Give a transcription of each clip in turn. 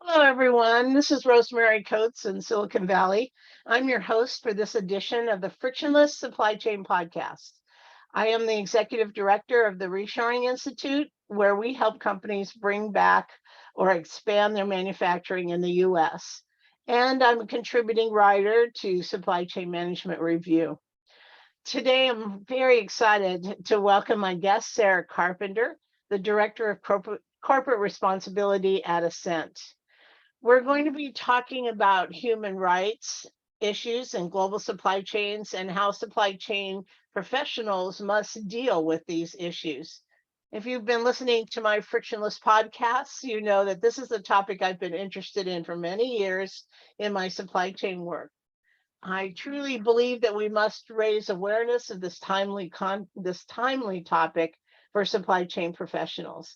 Hello, everyone. This is Rosemary Coates in Silicon Valley. I'm your host for this edition of the Frictionless Supply Chain Podcast. I am the executive director of the Reshoring Institute, where we help companies bring back or expand their manufacturing in the US. And I'm a contributing writer to Supply Chain Management Review. Today, I'm very excited to welcome my guest, Sarah Carpenter, the director of corporate responsibility at Assent. We're going to be talking about human rights issues and global supply chains and how supply chain professionals must deal with these issues. If you've been listening to my Frictionless podcasts, you know that this is a topic I've been interested in for many years in my supply chain work. I truly believe that we must raise awareness of this timely topic for supply chain professionals.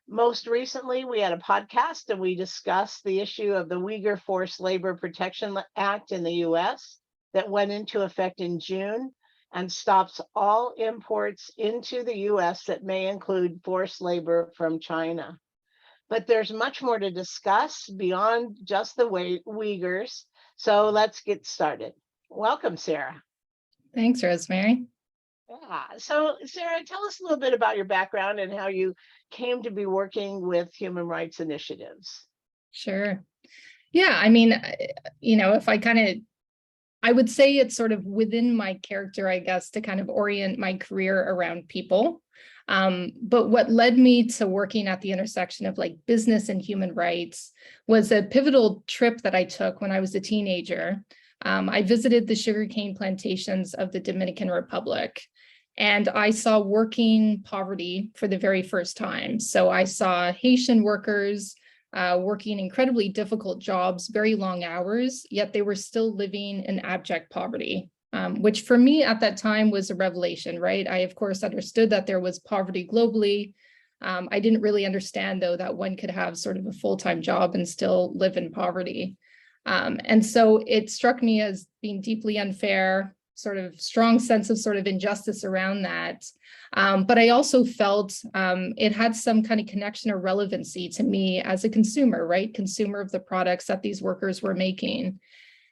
Most recently, we had a podcast and we discussed the issue of the Uyghur Forced Labor Protection Act in the US that went into effect in June and stops all imports into the US that may include forced labor from China. But there's much more to discuss beyond just the Uyghurs. So let's get started. Welcome, Sarah. Thanks, Rosemary. Yeah. So, Sarah, tell us a little bit about your background and how you came to be working with human rights initiatives. Sure. Yeah, if I would say it's sort of within my character, I guess, to kind of orient my career around people. But what led me to working at the intersection of like business and human rights was a pivotal trip that I took when I was a teenager. I visited the sugarcane plantations of the Dominican Republic, and I saw working poverty for the very first time. So I saw Haitian workers working incredibly difficult jobs, very long hours, yet they were still living in abject poverty, which for me at that time was a revelation, right? I, of course, understood that there was poverty globally. I didn't really understand, though, that one could have sort of a full-time job and still live in poverty. And so it struck me as being deeply unfair, sort of strong sense of sort of injustice around that. But I also felt it had some kind of connection or relevancy to me as a consumer, right? Consumer of the products that these workers were making.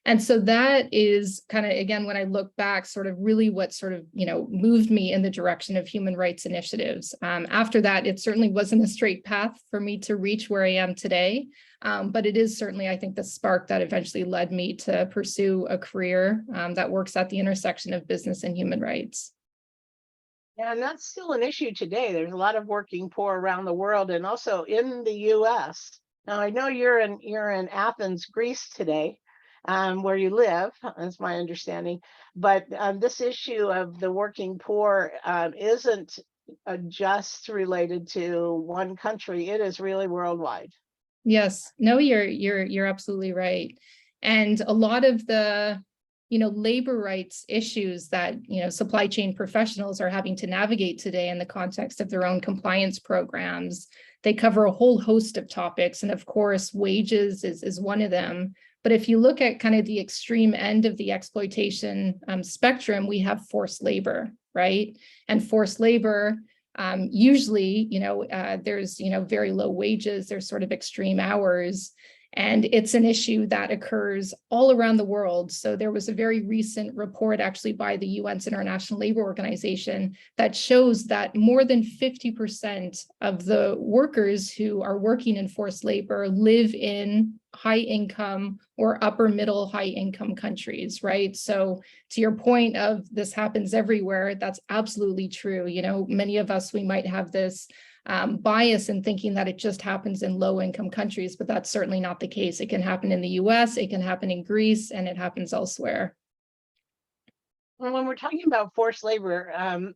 And so that is kind of, again, when I look back, sort of really what sort of, moved me in the direction of human rights initiatives. After that, it certainly wasn't a straight path for me to reach where I am today. But it is certainly, I think, the spark that eventually led me to pursue a career that works at the intersection of business and human rights. Yeah, and that's still an issue today. There's a lot of working poor around the world and also in the US. Now, I know you're in Athens, Greece today, where you live, is my understanding. But this issue of the working poor isn't just related to one country. It is really worldwide. Yes, no, you're absolutely right. And a lot of the, labor rights issues that, supply chain professionals are having to navigate today in the context of their own compliance programs, they cover a whole host of topics. And of course, wages is one of them. But if you look at kind of the extreme end of the exploitation spectrum, we have forced labor, right? And forced labor, usually, there's, very low wages, there's sort of extreme hours, and it's an issue that occurs all around the world. So there was a very recent report actually by the UN's International Labor Organization that shows that more than 50% of the workers who are working in forced labor live in high income or upper middle high income countries, right? So to your point of this happens everywhere, that's absolutely true. Many of us, we might have this bias in thinking that it just happens in low income countries, but that's certainly not the case. It can happen in the US, it can happen in Greece, and it happens elsewhere. Well, when we're talking about forced labor,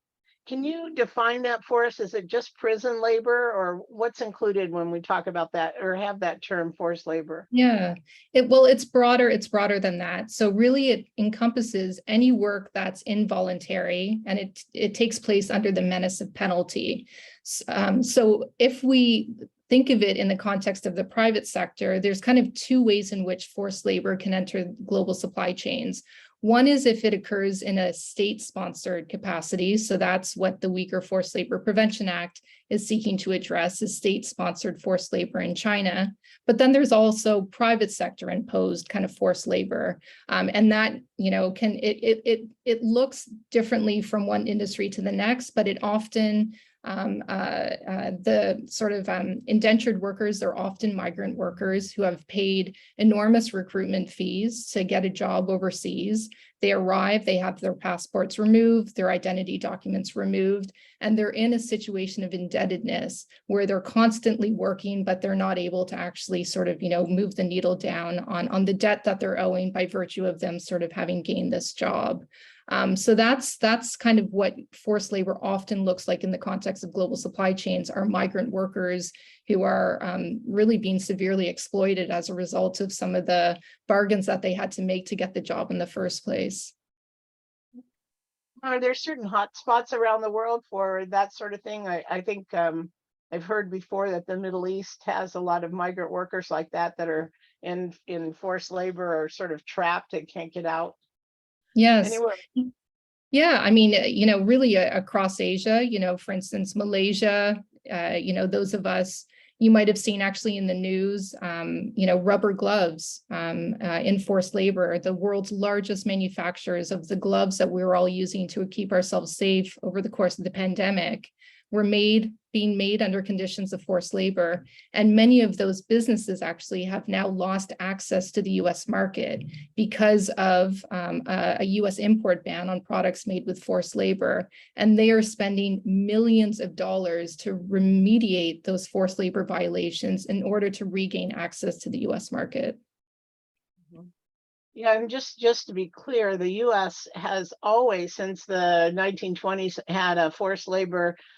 can you define that for us? Is it just prison labor, or what's included when we talk about that or have that term forced labor? Yeah, it's broader than that. So really it encompasses any work that's involuntary and it takes place under the menace of penalty. So if we think of it in the context of the private sector, there's kind of two ways in which forced labor can enter global supply chains. One is if it occurs in a state-sponsored capacity. So that's what the Uyghur Forced Labor Prevention Act is seeking to address, is state-sponsored forced labor in China. But then there's also private sector imposed kind of forced labor. And that, it looks differently from one industry to the next, but it often, the sort of indentured workers are often migrant workers who have paid enormous recruitment fees to get a job overseas. They arrive, they have their passports removed, their identity documents removed, and they're in a situation of indebtedness where they're constantly working, but they're not able to actually sort of, move the needle down on the debt that they're owing by virtue of them sort of having gained this job. So that's kind of what forced labor often looks like in the context of global supply chains, are migrant workers who are really being severely exploited as a result of some of the bargains that they had to make to get the job in the first place. Are there certain hot spots around the world for that sort of thing? I think I've heard before that the Middle East has a lot of migrant workers like that are in forced labor or sort of trapped and can't get out. Yes. Anywhere. Yeah, I mean, really across Asia, for instance, Malaysia, those of us, you might have seen actually in the news, rubber gloves in forced labor. The world's largest manufacturers of the gloves that we were all using to keep ourselves safe over the course of the pandemic were being made under conditions of forced labor. And many of those businesses actually have now lost access to the US market because of a US import ban on products made with forced labor. And they are spending millions of dollars to remediate those forced labor violations in order to regain access to the US market. Yeah, and just to be clear, the U.S. has always, since the 1920s, had a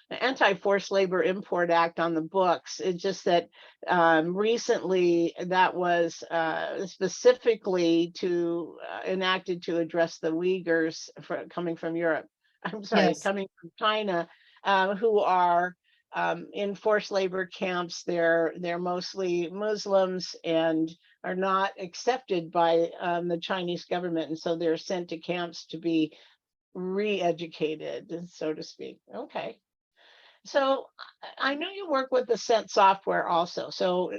anti-forced labor import act on the books. It's just that recently that was specifically enacted to address the Uyghurs coming from Europe. I'm sorry, Yes. coming from China, who are in forced labor camps. They're mostly Muslims and are not accepted by the Chinese government, and so they're sent to camps to be re-educated, so to speak. Okay. So I know you work with Assent software also. So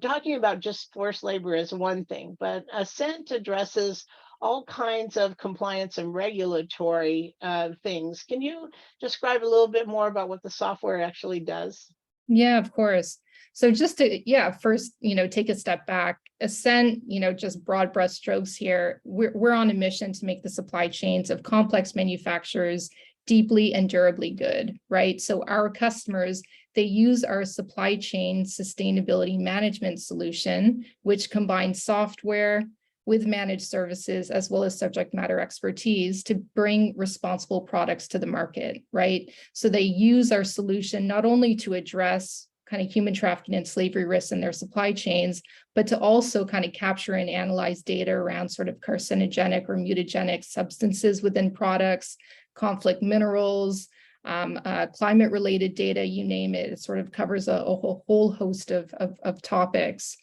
talking about just forced labor is one thing, but Assent addresses all kinds of compliance and regulatory things. Can you describe a little bit more about what the software actually does? Yeah, of course. So just to, first, take a step back. Assent, just broad brush strokes here. We're on a mission to make the supply chains of complex manufacturers deeply and durably good, right? So our customers, they use our supply chain sustainability management solution, which combines software with managed services as well as subject matter expertise to bring responsible products to the market, right? So they use our solution not only to address kind of human trafficking and slavery risks in their supply chains, but to also kind of capture and analyze data around sort of carcinogenic or mutagenic substances within products, conflict minerals, climate-related data, you name it. It sort of covers a whole host of topics.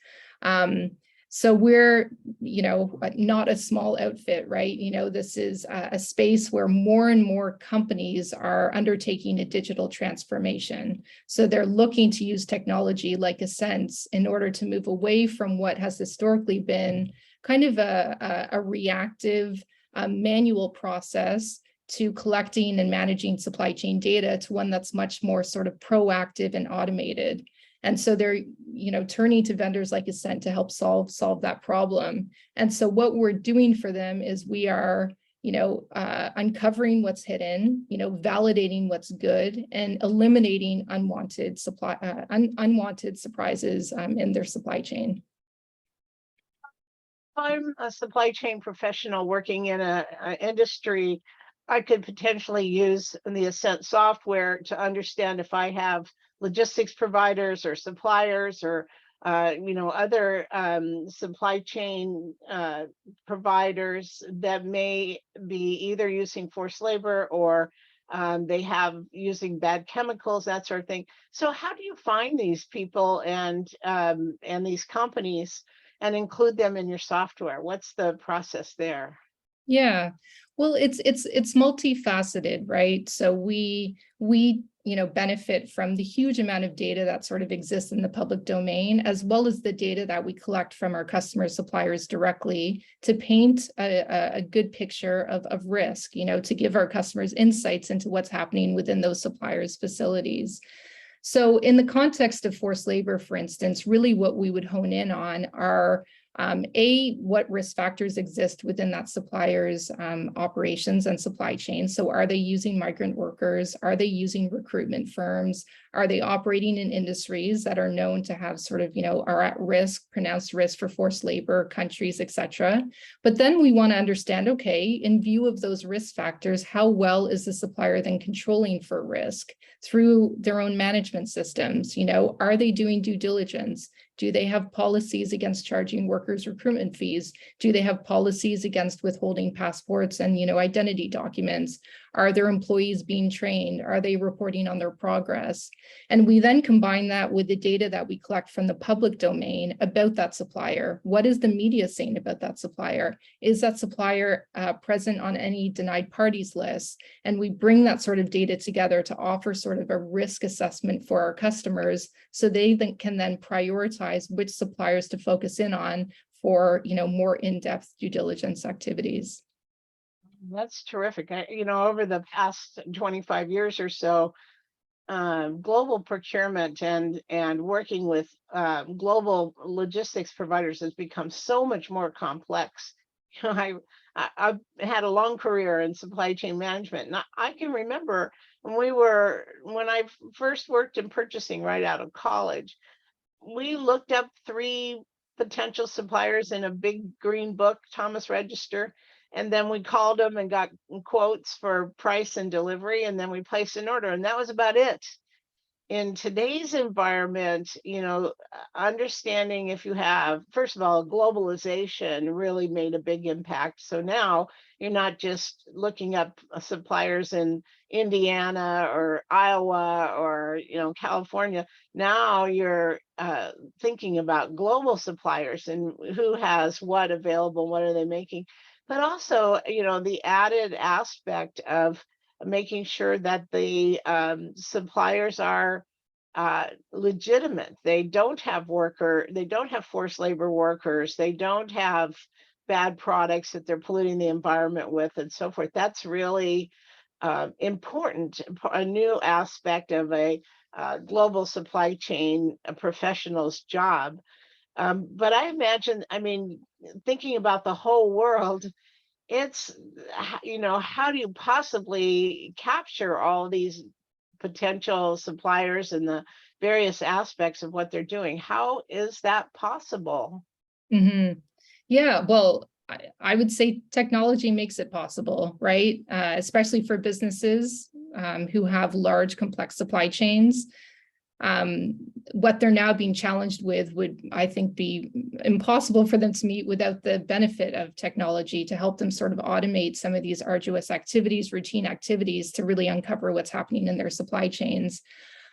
So we're, not a small outfit, right? This is a space where more and more companies are undertaking a digital transformation. So they're looking to use technology like Assent in order to move away from what has historically been kind of a reactive manual process to collecting and managing supply chain data to one that's much more sort of proactive and automated. And so they're, turning to vendors like Assent to help solve that problem. And so what we're doing for them is we are, uncovering what's hidden, validating what's good, and eliminating unwanted surprises in their supply chain. I'm a supply chain professional working in an industry. I could potentially use the Assent software to understand if I have logistics providers or suppliers or other supply chain providers that may be either using forced labor or they have using bad chemicals, that sort of thing. So how do you find these people and these companies and include them in your software? What's the process there? Yeah. Well, it's multifaceted, right? So we benefit from the huge amount of data that sort of exists in the public domain, as well as the data that we collect from our customer suppliers directly to paint a good picture of risk, to give our customers insights into what's happening within those suppliers' facilities. So in the context of forced labor, for instance, really what we would hone in on are what risk factors exist within that supplier's operations and supply chain. So are they using migrant workers? Are they using recruitment firms? Are they operating in industries that are known to have sort of, are at risk, pronounced risk for forced labor, countries, et cetera? But then we want to understand, okay, in view of those risk factors, how well is the supplier then controlling for risk through their own management systems? Are they doing due diligence? Do they have policies against charging workers recruitment fees? Do they have policies against withholding passports and, identity documents? Are their employees being trained? Are they reporting on their progress? And we then combine that with the data that we collect from the public domain about that supplier. What is the media saying about that supplier? Is that supplier present on any denied parties list? And we bring that sort of data together to offer sort of a risk assessment for our customers, so they can then prioritize which suppliers to focus in on for, more in-depth due diligence activities. That's terrific. Over the past 25 years or so, global procurement and working with global logistics providers has become so much more complex. I've had a long career in supply chain management, and I can remember when I first worked in purchasing right out of college, we looked up 3 potential suppliers in a big green book, Thomas Register, and then we called them and got quotes for price and delivery, and then we placed an order, and that was about it. In today's environment, understanding if you have, first of all, globalization really made a big impact. So now you're not just looking up suppliers in Indiana or Iowa or, California. Now you're thinking about global suppliers and who has what available, what are they making, but also, the added aspect of making sure that the suppliers are legitimate. They don't have forced labor workers. They don't have bad products that they're polluting the environment with and so forth. That's really important, a new aspect of a global supply chain professional's job. But I imagine, thinking about the whole world, it's, how do you possibly capture all these potential suppliers and the various aspects of what they're doing? How is that possible? Mm-hmm. Yeah, well, I would say technology makes it possible, right? Especially for businesses who have large, complex supply chains. What they're now being challenged with would, I think, be impossible for them to meet without the benefit of technology to help them sort of automate some of these arduous activities, routine activities, to really uncover what's happening in their supply chains.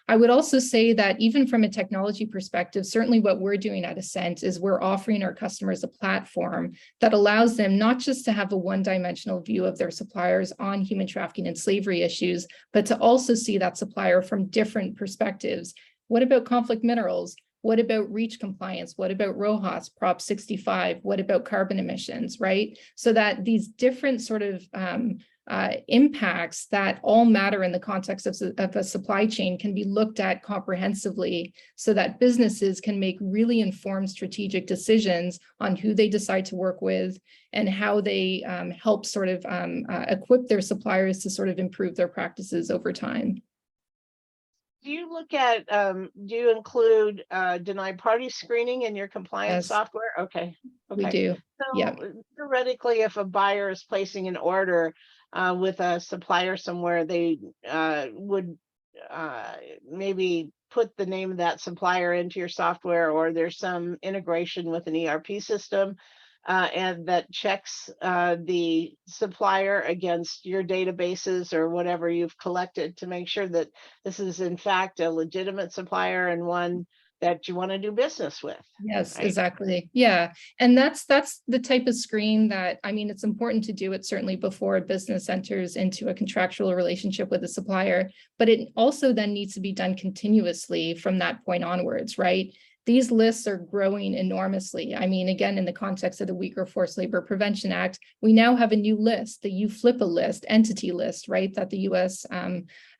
I would also say that even from a technology perspective, certainly what we're doing at Assent is we're offering our customers a platform that allows them not just to have a one-dimensional view of their suppliers on human trafficking and slavery issues, but to also see that supplier from different perspectives. What about conflict minerals? What about REACH compliance? What about RoHS, Prop 65? What about carbon emissions, right? So that these different sort of impacts that all matter in the context of a supply chain can be looked at comprehensively, so that businesses can make really informed strategic decisions on who they decide to work with and how they help sort of equip their suppliers to sort of improve their practices over time. Do you include denied party screening in your compliance Yes, software? Okay. we do. So Yeah. theoretically, if a buyer is placing an order with a supplier somewhere, they would maybe put the name of that supplier into your software, or there's some integration with an ERP system and that checks the supplier against your databases or whatever you've collected to make sure that this is in fact a legitimate supplier and one that you want to do business with. Yes, Right? exactly. Yeah. And that's the type of screen that, I mean, it's important to do it certainly before a business enters into a contractual relationship with a supplier, but it also then needs to be done continuously from that point onwards, right? These lists are growing enormously. I mean, again, in the context of the Weaker Forced Labor Prevention Act, we now have a new list, the UFLPA list, entity list, right, that the U.S.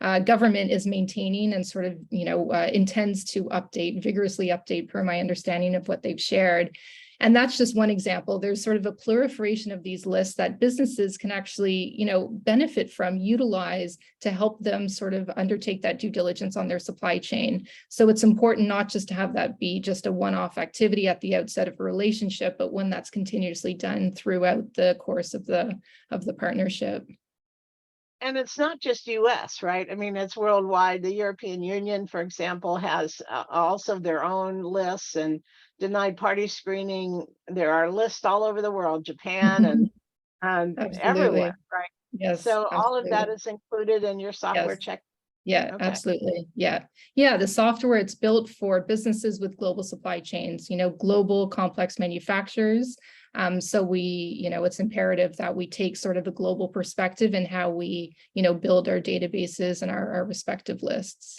Government is maintaining and sort of, intends to update, vigorously update per my understanding of what they've shared. And that's just one example. There's sort of a proliferation of these lists that businesses can actually, benefit from, utilize to help them sort of undertake that due diligence on their supply chain. So it's important not just to have that be just a one-off activity at the outset of a relationship, but one that's continuously done throughout the course of the partnership. And it's not just US, right? I mean, it's worldwide. The European Union, for example, has also their own lists and denied party screening. There are lists all over the world, Japan and Absolutely. everywhere, right? Yes, So all of that absolutely. is included in your software Yes. check. Yeah, Okay. absolutely. Yeah. Yeah. The software, it's built for businesses with global supply chains, global complex manufacturers. So it's imperative that we take sort of a global perspective in how we, build our databases and our respective lists.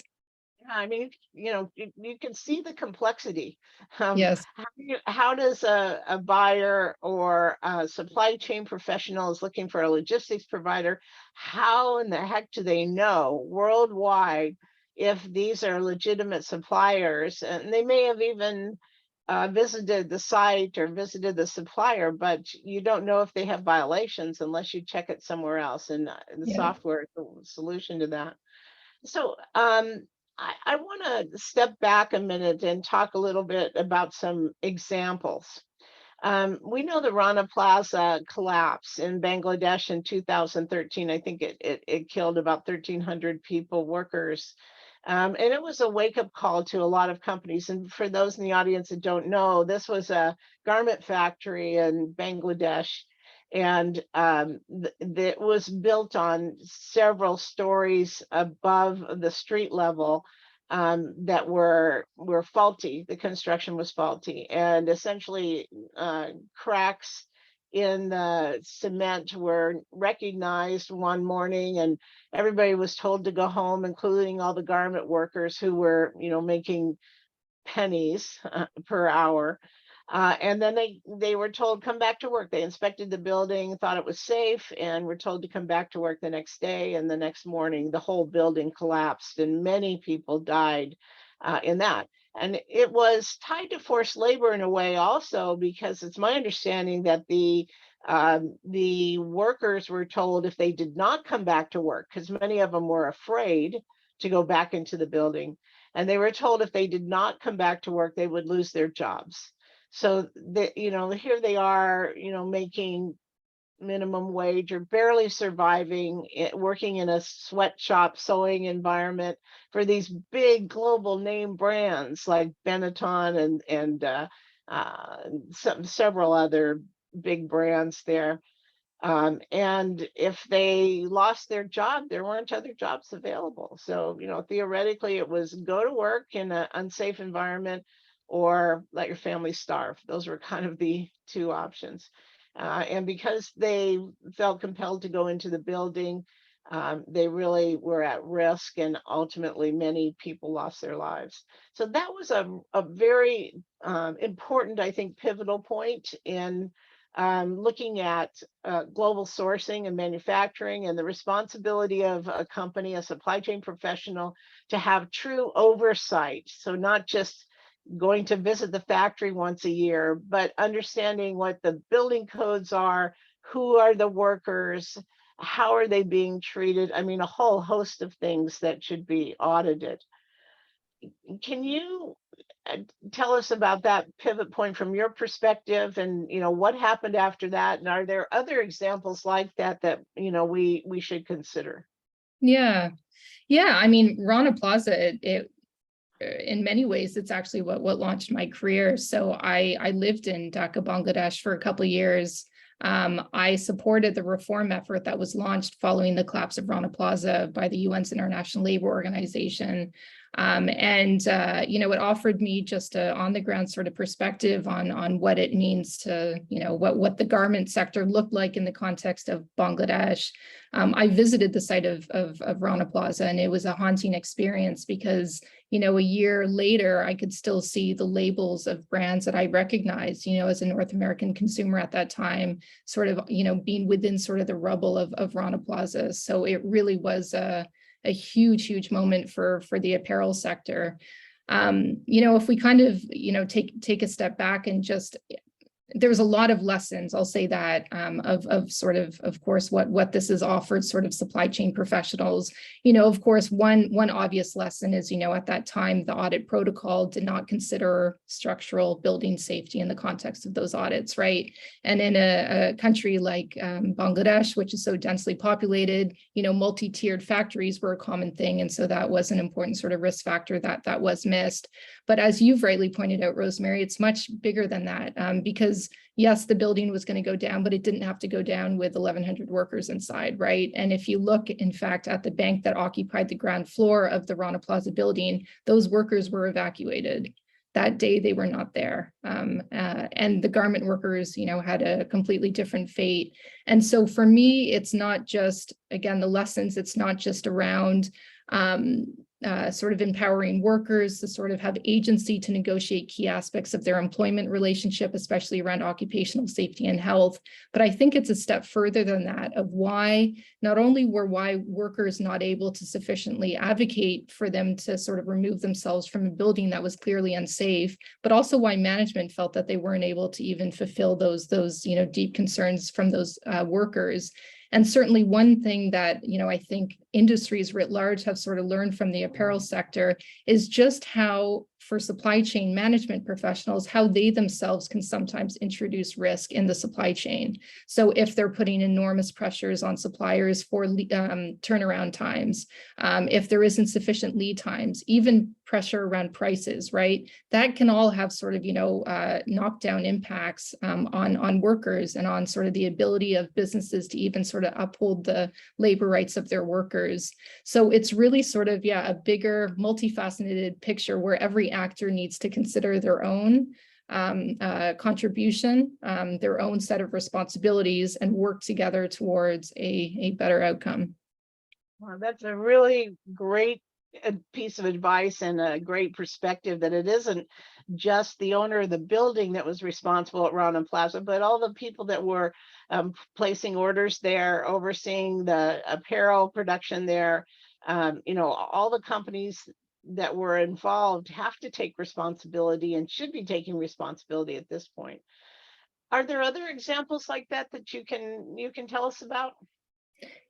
I mean, you can see the complexity. Yes. How does a buyer or a supply chain professional is looking for a logistics provider? How in the heck do they know worldwide if these are legitimate suppliers? And they may have even visited the site or visited the supplier, but you don't know if they have violations unless you check it somewhere else. And the Yeah. software is the solution to that. So I want to step back a minute and talk a little bit about some examples. We know the Rana Plaza collapse in Bangladesh in 2013. I think it killed about 1,300 people, workers. And it was a wake-up call to a lot of companies. And for those in the audience that don't know, this was a garment factory in Bangladesh. And it was built on several stories above the street level that were faulty. The construction was faulty, and essentially cracks in the cement were recognized one morning, and everybody was told to go home, including all the garment workers who were, making pennies per hour. And then they were told, come back to work. They inspected the building, thought it was safe, and were told to come back to work the next day. And the next morning, the whole building collapsed, and many people died in that. And it was tied to forced labor in a way also, because it's my understanding that the workers were told if they did not come back to work, because many of them were afraid to go back into the building, and they were told if they did not come back to work, they would lose their jobs. So here they are, making minimum wage or barely surviving, working in a sweatshop sewing environment for these big global name brands like Benetton and several other big brands there. And if they lost their job, there weren't other jobs available. So, theoretically, it was go to work in an unsafe environment or let your family starve. Those were kind of the two options. And because they felt compelled to go into the building, they really were at risk, and ultimately many people lost their lives. So that was a very important, I think, pivotal point in looking at global sourcing and manufacturing, and the responsibility of a company, a supply chain professional, to have true oversight. So not just going to visit the factory once a year, but understanding what the building codes are, who are the workers, how are they being treated? I mean, a whole host of things that should be audited. Can you tell us about that pivot point from your perspective, and what happened after that, and are there other examples like that we should consider? Yeah. I mean, Rana Plaza, it in many ways, it's actually what launched my career. So I lived in Dhaka, Bangladesh for a couple of years. I supported the reform effort that was launched following the collapse of Rana Plaza by the UN's International Labor Organization. It offered me just a on the ground sort of perspective on what it means to, what the garment sector looked like in the context of Bangladesh. I visited the site of Rana Plaza, and it was a haunting experience because, a year later, I could still see the labels of brands that I recognized, as a North American consumer at that time, sort of, being within sort of the rubble of Rana Plaza. So it really was a huge moment for the apparel sector. If we kind of, take a step back and just, there's a lot of lessons, I'll say that, of course, what this has offered sort of supply chain professionals. Of course, one obvious lesson is, at that time, the audit protocol did not consider structural building safety in the context of those audits, right? And in a country like Bangladesh, which is so densely populated, multi-tiered factories were a common thing. And so that was an important sort of risk factor that was missed. But as you've rightly pointed out, Rosemary, it's much bigger than that, because yes, the building was going to go down, but it didn't have to go down with 1,100 workers inside, right? And if you look, in fact, at the bank that occupied the ground floor of the Rana Plaza building, those workers were evacuated. That day, they were not there. And the garment workers, had a completely different fate. And so for me, it's not just, again, the lessons, it's not just around sort of empowering workers to sort of have agency to negotiate key aspects of their employment relationship, especially around occupational safety and health. But I think it's a step further than that, of why not only were workers not able to sufficiently advocate for them to sort of remove themselves from a building that was clearly unsafe, but also why management felt that they weren't able to even fulfill those deep concerns from those workers. And certainly one thing that, I think industries writ large have sort of learned from the apparel sector is just how, for supply chain management professionals, how they themselves can sometimes introduce risk in the supply chain. So if they're putting enormous pressures on suppliers for turnaround times, if there isn't sufficient lead times, even pressure around prices, right? That can all have sort of, knockdown impacts on workers and on sort of the ability of businesses to even sort of uphold the labor rights of their workers. So it's really sort of, a bigger, multifaceted picture where every actor needs to consider their own contribution, their own set of responsibilities, and work together towards a better outcome. Well, that's a really great piece of advice and a great perspective, that it isn't just the owner of the building that was responsible at Rana Plaza, but all the people that were placing orders there, overseeing the apparel production there. All the companies that were involved have to take responsibility and should be taking responsibility at this point. Are there other examples like that you can tell us about?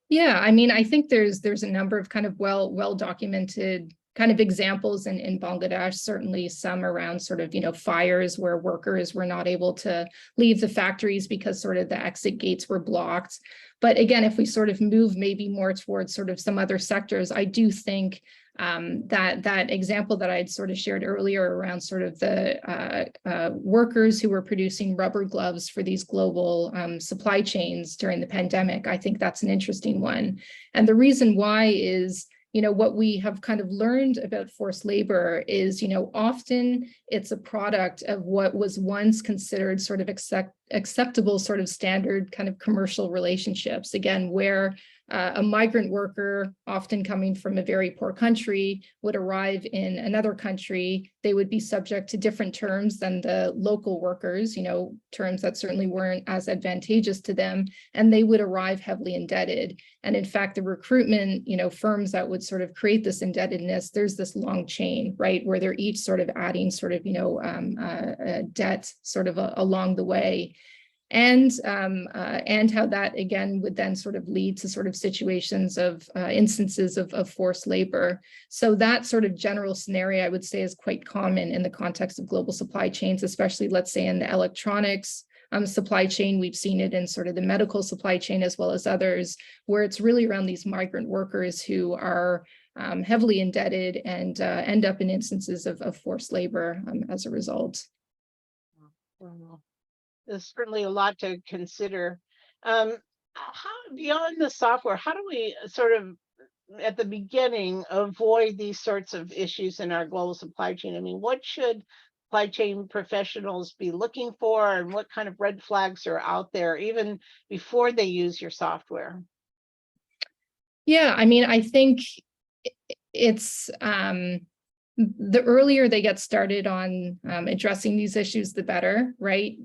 Yeah, I mean, I think there's a number of kind of well documented kind of examples in Bangladesh, certainly some around sort of, fires where workers were not able to leave the factories because sort of the exit gates were blocked. But again, if we sort of move maybe more towards sort of some other sectors, I do think that example that I had sort of shared earlier around sort of the workers who were producing rubber gloves for these global supply chains during the pandemic, I think that's an interesting one. And the reason why is, what we have kind of learned about forced labor is, often it's a product of what was once considered sort of acceptable sort of standard kind of commercial relationships, again, where a migrant worker, often coming from a very poor country, would arrive in another country. They would be subject to different terms than the local workers, terms that certainly weren't as advantageous to them, and they would arrive heavily indebted. And in fact, the recruitment, firms that would sort of create this indebtedness, there's this long chain, right, where they're each sort of adding sort of, debt sort of along the way. And how that, again, would then sort of lead to sort of situations of instances of forced labor. So that sort of general scenario, I would say, is quite common in the context of global supply chains, especially, let's say, in the electronics supply chain. We've seen it in sort of the medical supply chain as well as others, where it's really around these migrant workers who are heavily indebted and end up in instances of forced labor as a result. Wow. There's certainly a lot to consider. How, beyond the software, how do we sort of at the beginning, avoid these sorts of issues in our global supply chain? I mean, what should supply chain professionals be looking for, and what kind of red flags are out there even before they use your software? Yeah, I mean, I think it's the earlier they get started on addressing these issues, the better, right?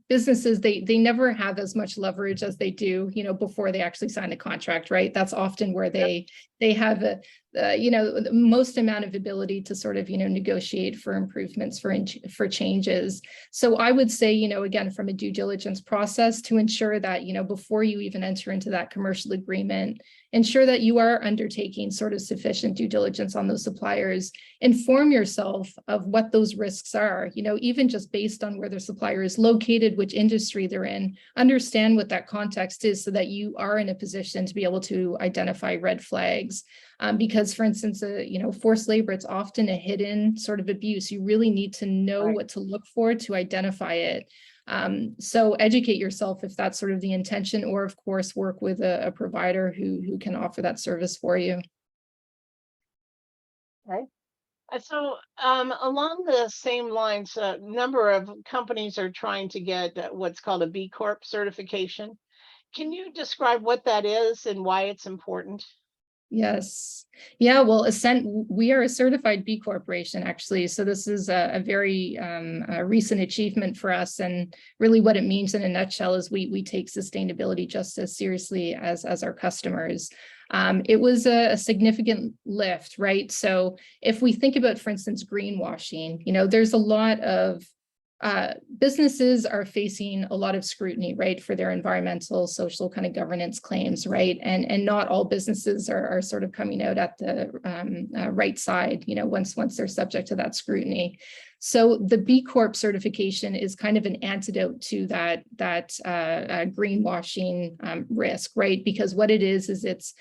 Businesses, they never have as much leverage as they do, before they actually sign a contract, right? That's often where they have the most amount of ability to sort of, negotiate for improvements, for changes. So I would say, again, from a due diligence process, to ensure that, before you even enter into that commercial agreement, ensure that you are undertaking sort of sufficient due diligence on those suppliers. Inform yourself of what those risks are, even just based on where their supplier is located, which industry they're in. Understand what that context is so that you are in a position to be able to identify red flags. Because, for instance, forced labor, it's often a hidden sort of abuse. You really need to know Right. what to look for to identify it. So educate yourself if that's sort of the intention, or of course, work with a provider who can offer that service for you. Okay. So, along the same lines, a number of companies are trying to get what's called a B Corp certification. Can you describe what that is and why it's important? Yes. Yeah, well, Assent, we are a certified B Corporation, actually. So this is a very recent achievement for us. And really what it means in a nutshell is we take sustainability just as seriously as our customers. It was a significant lift, right? So if we think about, for instance, greenwashing, there's a lot of businesses are facing a lot of scrutiny, right, for their environmental, social kind of governance claims, right? And not all businesses are sort of coming out at the right side, once they're subject to that scrutiny. So the B Corp certification is kind of an antidote to that greenwashing risk, right? Because what it is it's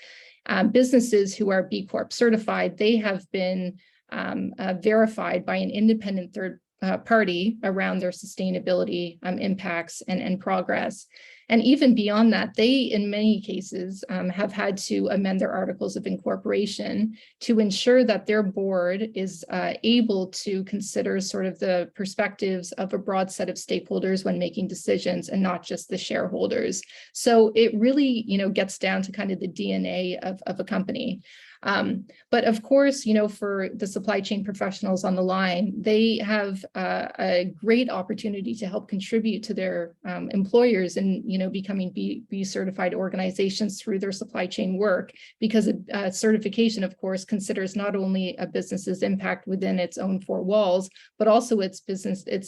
businesses who are B Corp certified, they have been verified by an independent third party around their sustainability impacts and progress. And even beyond that, they, in many cases, have had to amend their articles of incorporation to ensure that their board is able to consider sort of the perspectives of a broad set of stakeholders when making decisions, and not just the shareholders. So it really, gets down to kind of the DNA of a company. But of course, for the supply chain professionals on the line, they have a great opportunity to help contribute to their employers and, becoming B certified organizations through their supply chain work, because a certification, of course, considers not only a business's impact within its own four walls, but also its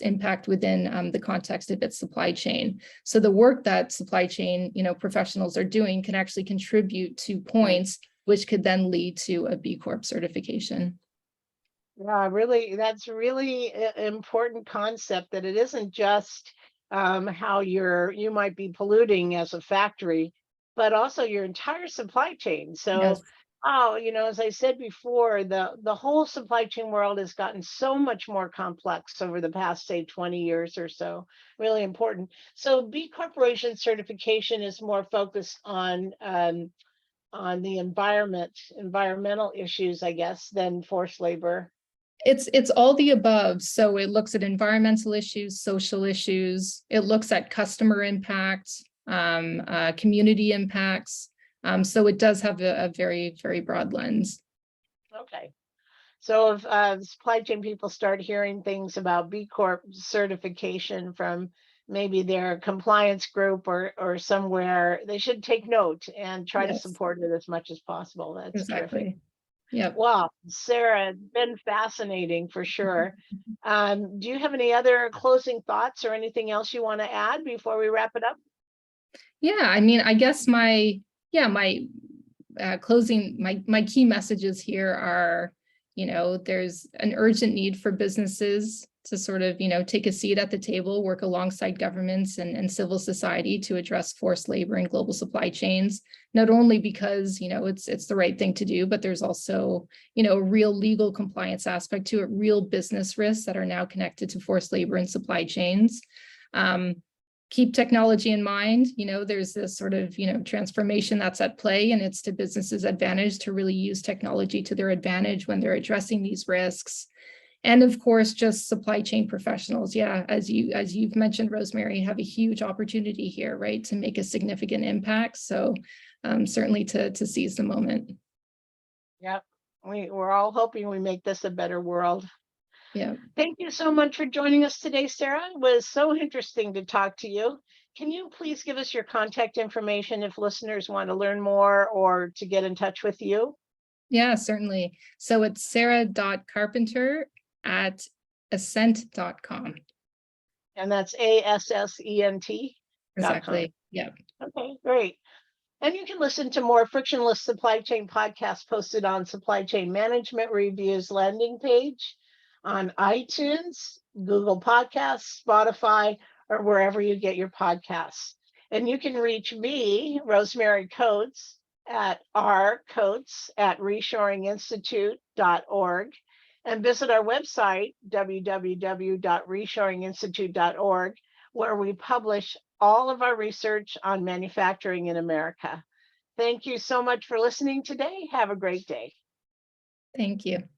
impact within the context of its supply chain. So the work that supply chain, professionals are doing can actually contribute to points which could then lead to a B Corp certification. Yeah, really, that's really important concept, that it isn't just how you might be polluting as a factory, but also your entire supply chain. So, Yes, oh, as I said before, the whole supply chain world has gotten so much more complex over the past, say, 20 years or so. Really important. So, B Corporation certification is more focused on the environmental issues, I guess, than forced labor. it's all the above. So it looks at environmental issues, social issues. It looks at customer impact, community impacts. So it does have a very, very broad lens. Okay. So if supply chain people start hearing things about B Corp certification from maybe their compliance group or somewhere, they should take note and try to Yes, support it as much as possible. That's terrific. exactly. Yep. Wow, Sarah, it's been fascinating for sure. Do you have any other closing thoughts or anything else you want to add before we wrap it up? Yeah, I mean, I guess my closing, my key messages here are, there's an urgent need for businesses to sort of, take a seat at the table, work alongside governments and civil society to address forced labor and global supply chains, not only because, it's the right thing to do, but there's also, a real legal compliance aspect to it, real business risks that are now connected to forced labor and supply chains. keep technology in mind. There's this sort of, transformation that's at play, and it's to businesses' advantage to really use technology to their advantage when they're addressing these risks. And of course, just supply chain professionals. Yeah, as you've mentioned, Rosemary, have a huge opportunity here, right, to make a significant impact. So certainly to seize the moment. Yep. We're all hoping we make this a better world. Yeah. Thank you so much for joining us today, Sarah. It was so interesting to talk to you. Can you please give us your contact information if listeners want to learn more or to get in touch with you? Yeah, certainly. So it's sarah.carpenter@assent.com. And that's ASSENT.com. Exactly. Yeah. Okay, great. And you can listen to more Frictionless Supply Chain podcasts posted on Supply Chain Management Review's landing page on iTunes, Google Podcasts, Spotify, or wherever you get your podcasts. And you can reach me, Rosemary Coates, at rcoates@reshoringinstitute.org, and visit our website, www.reshoringinstitute.org, where we publish all of our research on manufacturing in America. Thank you so much for listening today. Have a great day. Thank you.